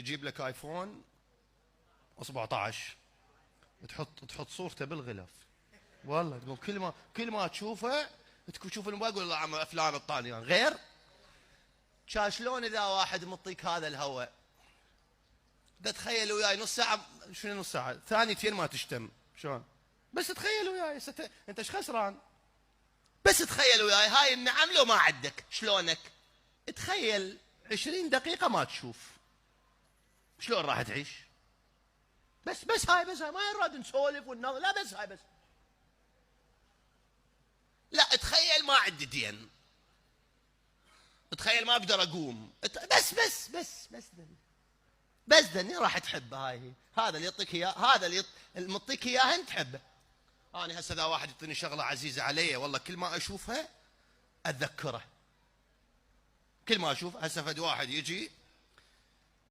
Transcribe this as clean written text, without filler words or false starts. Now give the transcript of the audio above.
يجيب لك ايفون 17 تحط صورته بالغلاف، والله تقول كل ما تشوفه تشوف الموبايل تقول والله فلان الطاليان غير. كان شلون اذا واحد مطيك هذا الهواء تخيل وياي نص ساعه، شنو نص ساعه، ثانيتين ما تشتم شلون؟ بس تخيل وياي انت ايش خسران؟ بس تخيل وياي هاي النعم لو ما عندك شلونك؟ تخيل 20 دقيقه ما تشوف، شلون راح تعيش؟ بس هاي ما يراد نسولف وننظر، لا بس هاي بس. لا تخيل ما عندي دين، تخيل ما اقدر اقوم، بس دني راح تحب هاي. هذا اللي يعطيك اياه، هذا اللي المعطيك اياه انت تحبه. انا هسه اذا واحد يعطيني شغله عزيزه علي والله كل ما اشوفها اتذكره، كل ما اشوف. هسه فد واحد يجي